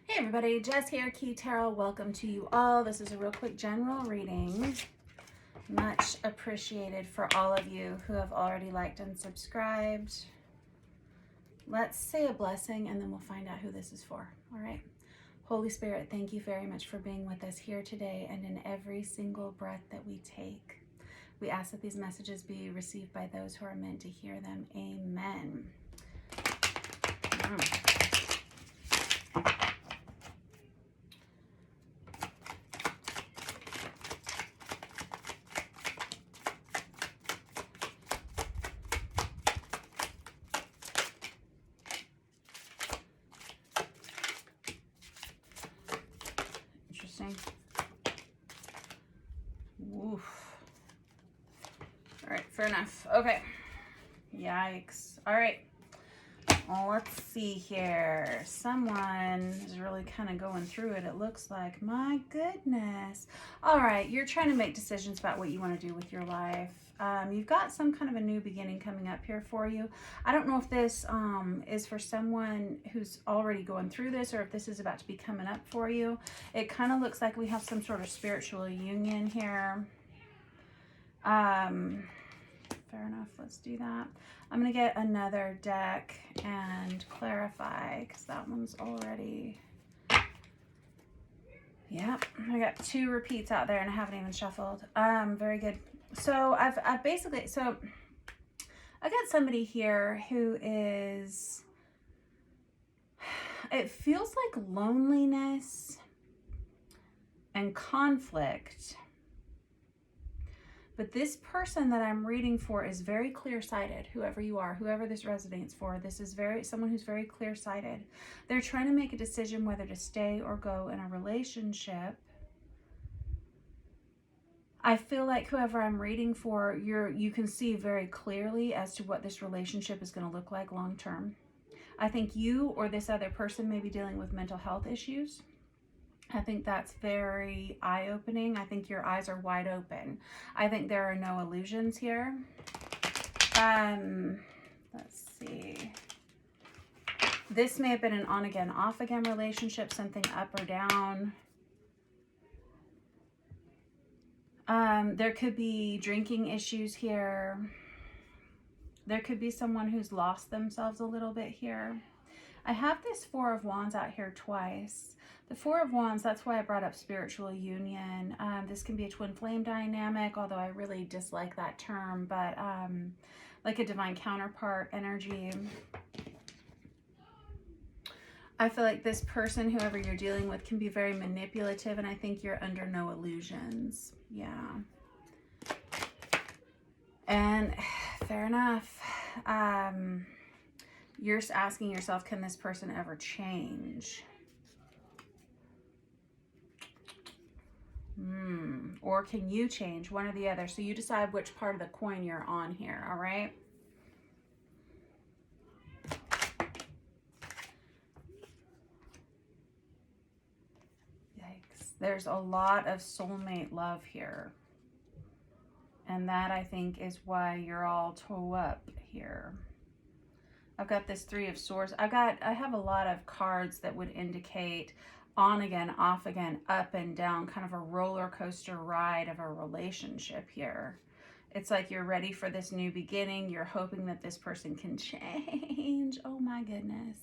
Hey everybody, Jess here, Key Tarot. Welcome to you all. This is a real quick general reading. Much appreciated for all of you who have already liked and subscribed. Let's say a blessing and then we'll find out who this is for. All right. Holy Spirit, thank you very much for being with us here today and in every single breath that we take. We ask that these messages be received by those who are meant to hear them. Amen. Interesting. Oof. All right, fair enough. Okay. Yikes. All right. Well, let's see here. Someone is really kind of going through it, it looks like. My goodness. All right, you're trying to make decisions about what you want to do with your life. You've got some kind of a new beginning coming up here for you. I don't know if this is for someone who's already going through this or if this is about to be coming up for you. It kind of looks like we have some sort of spiritual union here. Fair enough, let's do that. I'm going to get another deck and clarify because that one's already... Yep, I got two repeats out there and I haven't even shuffled. Very good. So I've basically, so I got somebody here who is, it feels like loneliness and conflict. But this person that I'm reading for is very clear-sighted, whoever you are, whoever this resonates for. This is someone who's very clear-sighted. They're trying to make a decision whether to stay or go in a relationship. I feel like whoever I'm reading for, you can see very clearly as to what this relationship is going to look like long-term. I think you or this other person may be dealing with mental health issues. I think that's very eye-opening. I think your eyes are wide open. I think there are no illusions here. Let's see. This may have been an on-again, off-again relationship, something up or down. There could be drinking issues here. There could be someone who's lost themselves a little bit here. I have this Four of Wands out here twice. The Four of Wands, that's why I brought up spiritual union. This can be a twin flame dynamic, although I really dislike that term, but like a divine counterpart energy. I feel like this person, whoever you're dealing with, can be very manipulative, and I think you're under no illusions. Yeah. And fair enough. You're asking yourself, can this person ever change? Or can you change? One or the other. So you decide which part of the coin you're on here, all right? Yikes. There's a lot of soulmate love here. And that, I think, is why you're all toe up here. I've got this Three of Swords. I have a lot of cards that would indicate on again, off again, up and down, kind of a roller coaster ride of a relationship here. It's like you're ready for this new beginning. You're hoping that this person can change. Oh my goodness.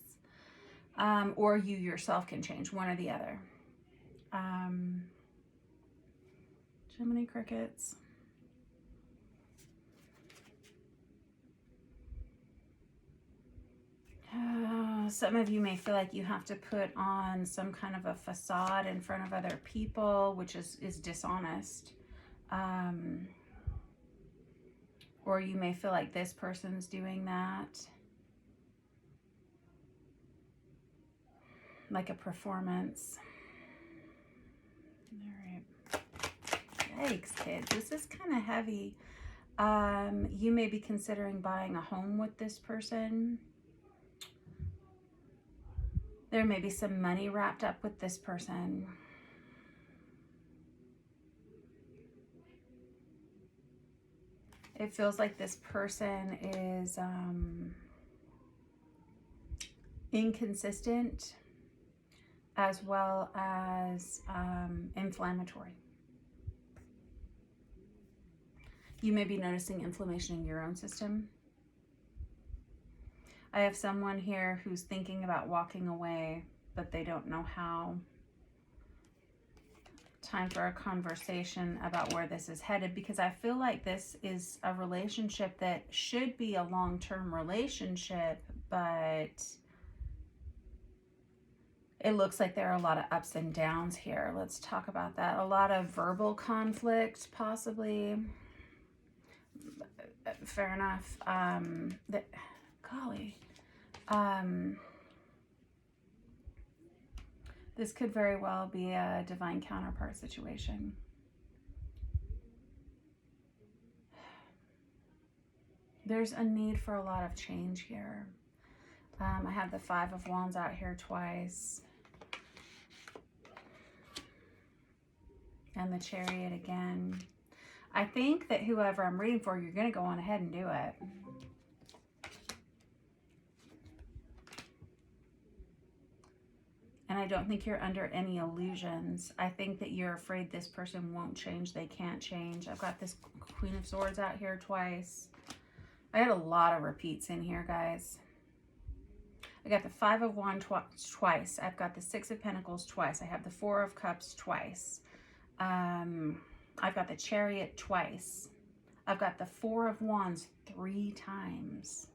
Or you yourself can change, one or the other. Jiminy Crickets. Some of you may feel like you have to put on some kind of a facade in front of other people, which is dishonest. Or you may feel like this person's doing that. Like a performance. All right. Yikes, kids. This is kind of heavy. You may be considering buying a home with this person. There may be some money wrapped up with this person. It feels like this person is inconsistent. as well as inflammatory. You may be noticing inflammation in your own system. I have someone here who's thinking about walking away, but they don't know how. Time for a conversation about where this is headed, because I feel like this is a relationship that should be a long-term relationship, but it looks like there are a lot of ups and downs here. Let's talk about that. A lot of verbal conflict, possibly. Fair enough. Golly. This could very well be a divine counterpart situation. There's a need for a lot of change here. I have the Five of Wands out here twice. And the Chariot again. I think that whoever I'm reading for, you're going to go on ahead and do it. And I don't think you're under any illusions. I think that you're afraid this person won't change. They can't change. I've got this Queen of Swords out here twice. I had a lot of repeats in here, guys. I got the Five of Wands twice. I've got the Six of Pentacles twice. I have the Four of Cups twice. I've got the Chariot twice. I've got the Four of Wands 3 times.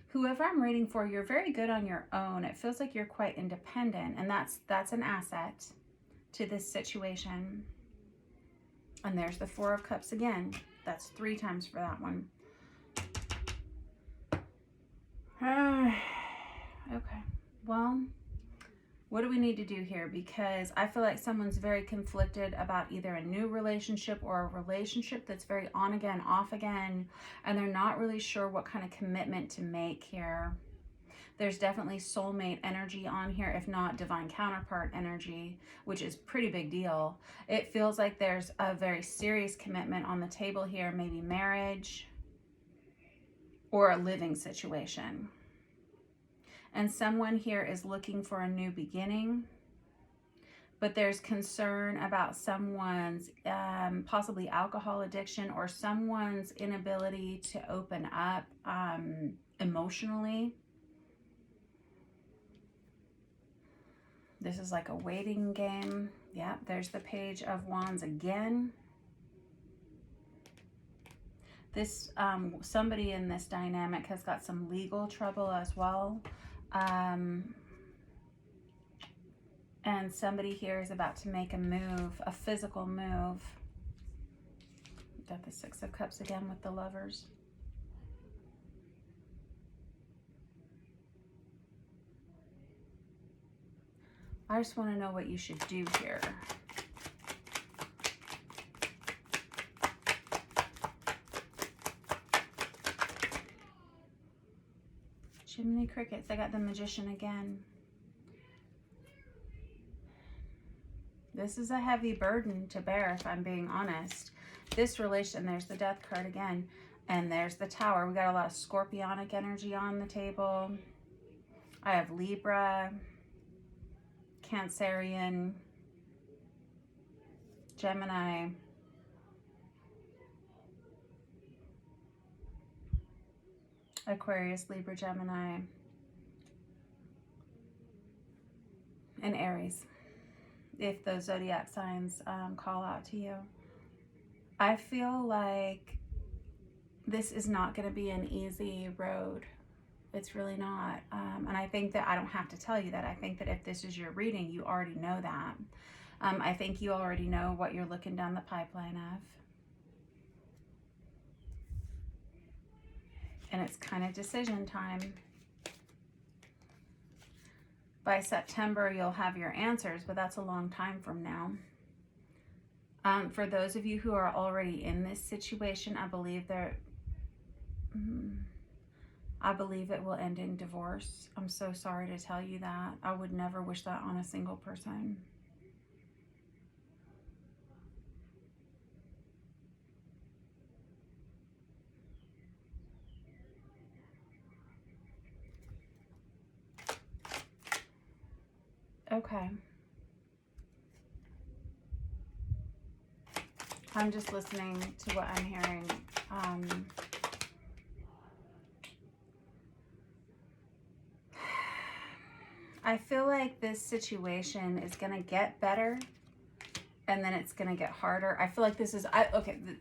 Whoever I'm reading for, you're very good on your own. It feels like you're quite independent, and that's an asset to this situation. And there's the Four of Cups again. That's 3 times for that one. Okay, well, what do we need to do here? Because I feel like someone's very conflicted about either a new relationship or a relationship that's very on again, off again, and they're not really sure what kind of commitment to make here. There's definitely soulmate energy on here, if not divine counterpart energy, which is pretty big deal. It feels like there's a very serious commitment on the table here, maybe marriage or a living situation. And someone here is looking for a new beginning, but there's concern about someone's possibly alcohol addiction or someone's inability to open up emotionally. This is like a waiting game. Yeah, there's the Page of Wands again. This somebody in this dynamic has got some legal trouble as well. And somebody here is about to make a move, a physical move. Got the Six of Cups again with the Lovers. I just want to know what you should do here. Chimney Crickets. I got the Magician again. This is a heavy burden to bear, if I'm being honest. This relation, there's the Death card again, and there's the Tower. We got a lot of Scorpionic energy on the table. I have Libra, Cancerian, Gemini, Aquarius, Libra, Gemini, and Aries, if those zodiac signs call out to you. I feel like this is not going to be an easy road. It's really not. And I think that I don't have to tell you that. I think that if this is your reading, you already know that. I think you already know what you're looking down the pipeline of. And it's kind of decision time. By September, you'll have your answers, but that's a long time from now. For those of you who are already in this situation, I believe it will end in divorce. I'm so sorry to tell you that. I would never wish that on a single person. Okay. I'm just listening to what I'm hearing. I feel like this situation is going to get better, and then it's going to get harder. I feel like this is,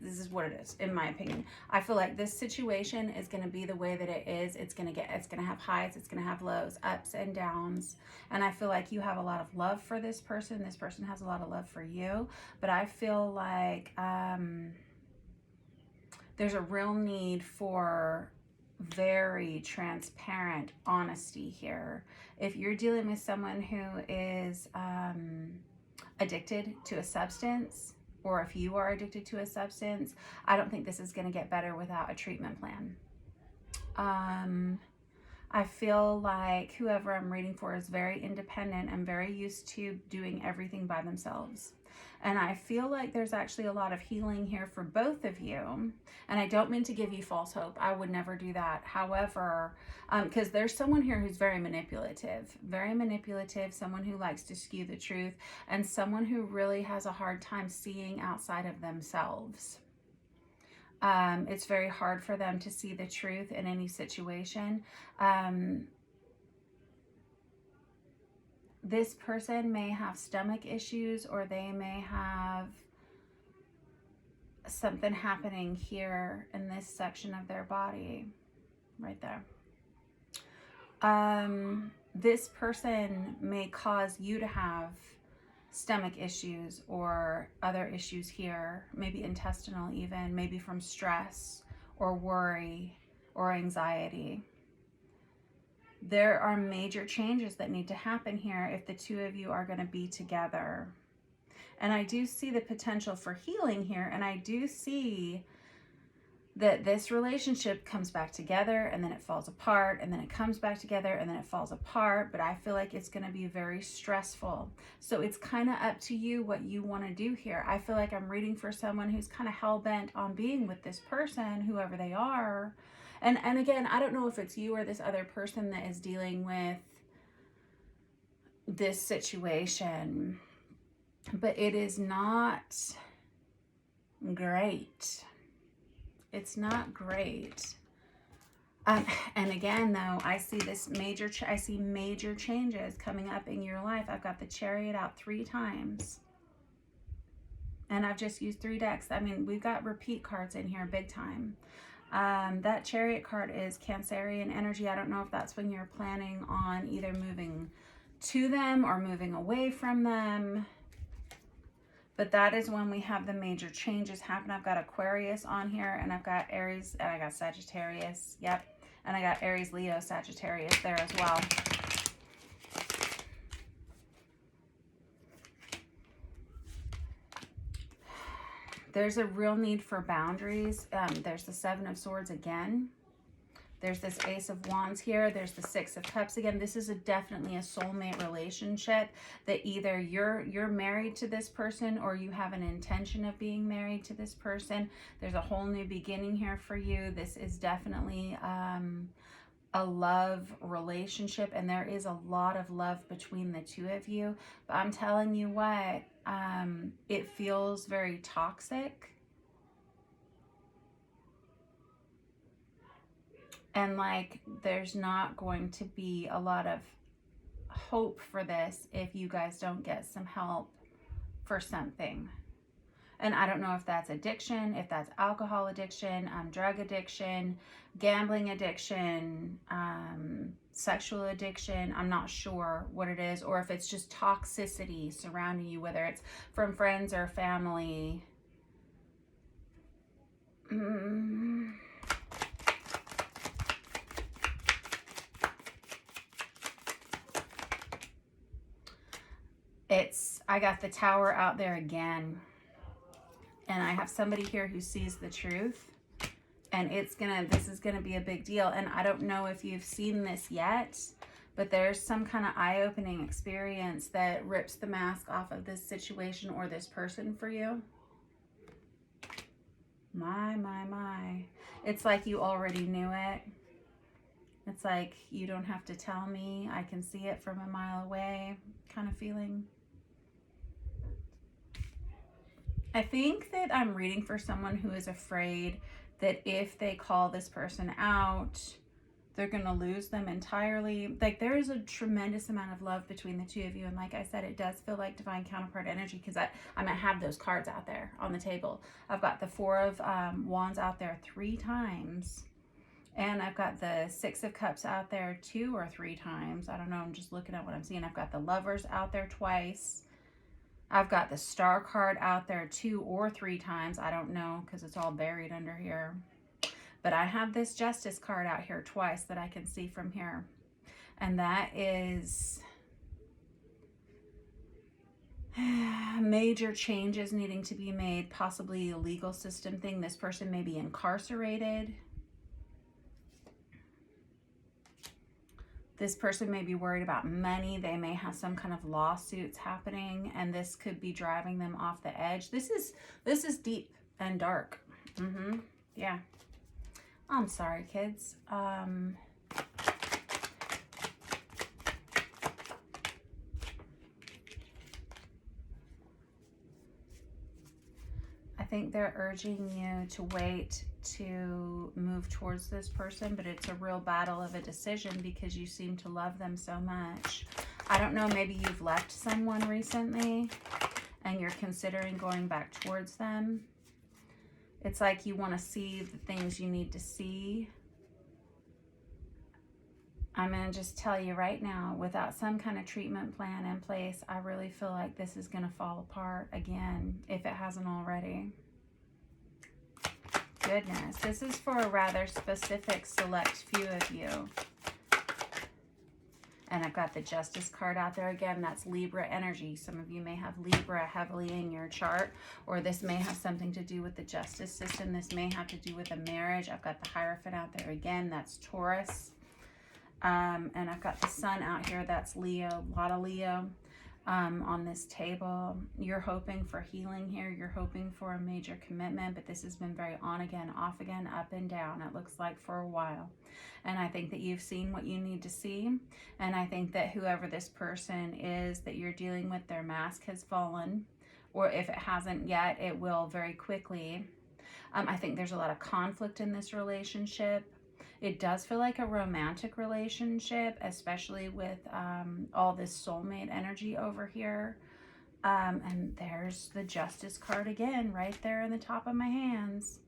this is what it is, in my opinion. I feel like this situation is going to be the way that it is. It's going to have highs, it's going to have lows, ups and downs. And I feel like you have a lot of love for this person. This person has a lot of love for you. But I feel like there's a real need for very transparent honesty here. If you're dealing with someone who is addicted to a substance, or if you are addicted to a substance, I don't think this is going to get better without a treatment plan. I feel like whoever I'm reading for is very independent and very used to doing everything by themselves. And I feel like there's actually a lot of healing here for both of you. And I don't mean to give you false hope. I would never do that. However, because there's someone here who's very manipulative, someone who likes to skew the truth, and someone who really has a hard time seeing outside of themselves. It's very hard for them to see the truth in any situation. This person may have stomach issues, or they may have something happening here in this section of their body, right there. This person may cause you to have stomach issues or other issues here, maybe intestinal even, maybe from stress or worry or anxiety. There are major changes that need to happen here if the two of you are going to be together. And I do see the potential for healing here, and I do see that this relationship comes back together and then it falls apart, and then it comes back together and then it falls apart. But I feel like it's going to be very stressful. So it's kind of up to you what you want to do here. I feel like I'm reading for someone who's kind of hell-bent on being with this person, whoever they are. And again, I don't know if it's you or this other person that is dealing with this situation, but it is not great. It's not great. And again, though, I see major changes coming up in your life. I've got the Chariot out 3 times. And I've just used 3 decks. I mean, we've got repeat cards in here big time. That Chariot card is Cancerian energy. I don't know if that's when you're planning on either moving to them or moving away from them. But that is when we have the major changes happen. I've got Aquarius on here, and I've got Aries, and I got Sagittarius. Yep. And I got Aries, Leo, Sagittarius there as well. There's a real need for boundaries. There's the 7 of Swords again. There's this Ace of Wands here. There's the 6 of Cups again. This is definitely a soulmate relationship that either you're married to this person or you have an intention of being married to this person. There's a whole new beginning here for you. This is definitely a love relationship, and there is a lot of love between the two of you. But I'm telling you what, it feels very toxic. And like there's not going to be a lot of hope for this if you guys don't get some help for something. And I don't know if that's addiction, if that's alcohol addiction, drug addiction, gambling addiction, sexual addiction. I'm not sure what it is, or if it's just toxicity surrounding you, whether it's from friends or family. I got the Tower out there again. And I have somebody here who sees the truth. And this is gonna be a big deal. And I don't know if you've seen this yet, but there's some kind of eye-opening experience that rips the mask off of this situation or this person for you. My. It's like you already knew it. It's like, you don't have to tell me. I can see it from a mile away kind of feeling. I think that I'm reading for someone who is afraid that if they call this person out, they're going to lose them entirely. Like, there is a tremendous amount of love between the two of you. And like I said, it does feel like divine counterpart energy, because I'm going to have those cards out there on the table. I've got the Four of Wands out there 3 times. And I've got the Six of Cups out there 2 or 3 times. I don't know. I'm just looking at what I'm seeing. I've got the Lovers out there twice. I've got the Star card out there 2 or 3 times. I don't know, because it's all buried under here. But I have this Justice card out here twice that I can see from here. And that is major changes needing to be made, possibly a legal system thing. This person may be incarcerated. This person may be worried about money. They may have some kind of lawsuits happening, and this could be driving them off the edge. This is deep and dark. Yeah. I'm sorry, kids. I think they're urging you to wait to move towards this person, but it's a real battle of a decision because you seem to love them so much. I don't know, maybe you've left someone recently and you're considering going back towards them. It's like you want to see the things you need to see. I'm going to just tell you right now, without some kind of treatment plan in place, I really feel like this is going to fall apart again, if it hasn't already. Goodness, this is for a rather specific, select few of you. And I've got the Justice card out there again. That's Libra energy. Some of you may have Libra heavily in your chart, or this may have something to do with the justice system. This may have to do with a marriage. I've got the Hierophant out there again. That's Taurus. And I've got the Sun out here. That's Leo. A lot of Leo on this table. You're hoping for healing here. You're hoping for a major commitment, but this has been very on again, off again, up and down, it looks like, for a while. And I think that you've seen what you need to see. And I think that whoever this person is that you're dealing with, their mask has fallen. Or if it hasn't yet, it will very quickly. I think there's a lot of conflict in this relationship. It does feel like a romantic relationship, especially with all this soulmate energy over here. And there's the Justice card again, right there in the top of my hands.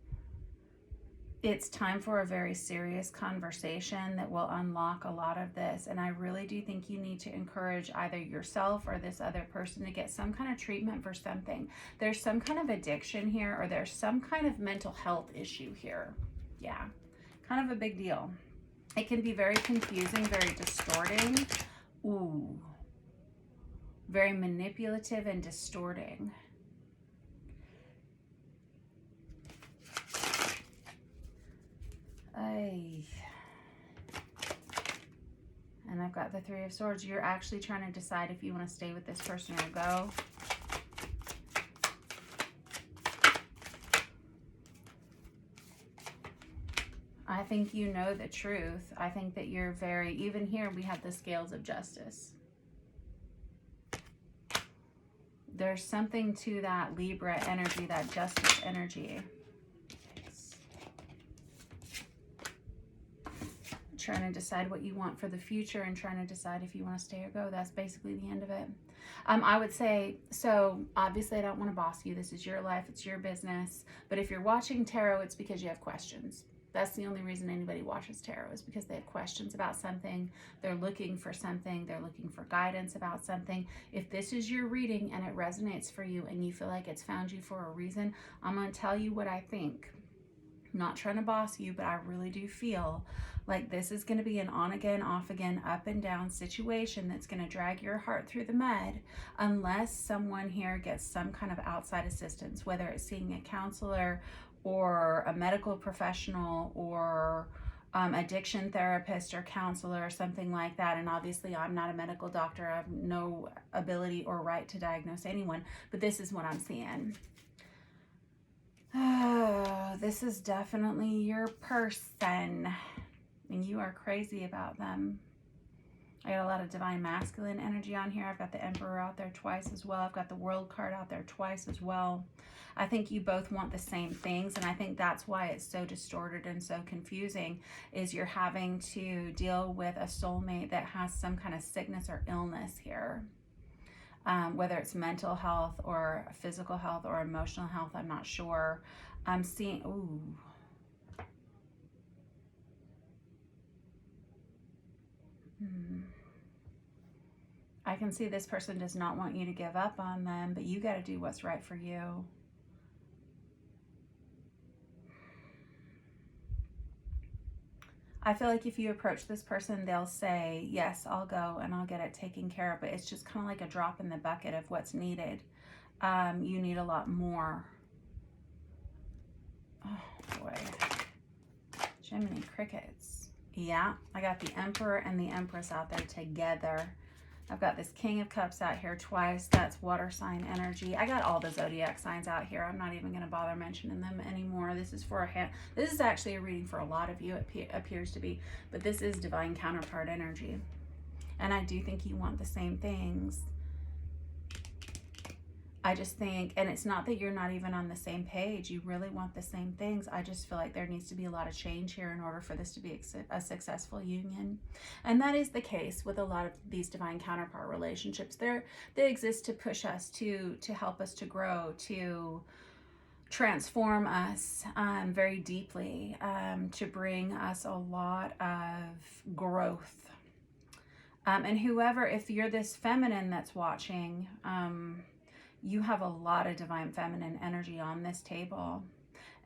It's time for a very serious conversation that will unlock a lot of this. And I really do think you need to encourage either yourself or this other person to get some kind of treatment for something. There's some kind of addiction here, or there's some kind of mental health issue here. Yeah. Kind of a big deal. It can be very confusing, very distorting. Ooh. Very manipulative and distorting. Ay. And I've got the Three of Swords. You're actually trying to decide if you want to stay with this person or go. I think you know the truth. I think that you're very, even here we have the Scales of Justice. There's something to that Libra energy, that Justice energy. Trying to decide what you want for the future and trying to decide if you want to stay or go. That's basically the end of it. I would say, so obviously I don't want to boss you. This is your life. It's your business. But if you're watching tarot, it's because you have questions. That's the only reason anybody watches tarot, is because they have questions about something. They're looking for something. They're looking for guidance about something. If this is your reading and it resonates for you and you feel like it's found you for a reason, I'm going to tell you what I think. I'm not trying to boss you, but I really do feel like this is going to be an on again, off again, up and down situation that's going to drag your heart through the mud unless someone here gets some kind of outside assistance, whether it's seeing a counselor or a medical professional or addiction therapist or counselor or something like that. And obviously I'm not a medical doctor. I have no ability or right to diagnose anyone, but this is what I'm seeing. Oh, this is definitely your person. and you are crazy about them. I got a lot of divine masculine energy on here. I've got the Emperor out there twice as well. I've got the World card out there twice as well. I think you both want the same things, and I think that's why it's so distorted and so confusing, is you're having to deal with a soulmate that has some kind of sickness or illness here. Whether it's mental health or physical health or emotional health, I'm not sure. I'm seeing, ooh. I can see this person does not want you to give up on them, but you got to do what's right for you. I feel like if you approach this person, they'll say, yes, I'll go and I'll get it taken care of. But it's just kind of like a drop in the bucket of what's needed. You need a lot more. Oh, boy. Jiminy Crickets. Yeah, I got the Emperor and the Empress out there together. I've got this King of Cups out here twice. That's water sign energy. I got all the zodiac signs out here. I'm not even going to bother mentioning them anymore. This is for a hand. This is actually a reading for a lot of you, it appears to be. But this is divine counterpart energy. And I do think you want the same things. I just think, and it's not that you're not even on the same page. You really want the same things. I just feel like there needs to be a lot of change here in order for this to be a successful union. And that is the case with a lot of these divine counterpart relationships. They exist to push us, to help us to grow, to transform us very deeply, to bring us a lot of growth. And whoever, if you're this feminine that's watching, you have a lot of divine feminine energy on this table.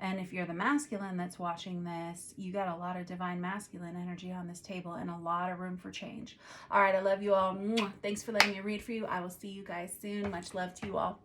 And if you're the masculine that's watching this, you got a lot of divine masculine energy on this table and a lot of room for change. All right, I love you all. Thanks for letting me read for you. I will see you guys soon. Much love to you all.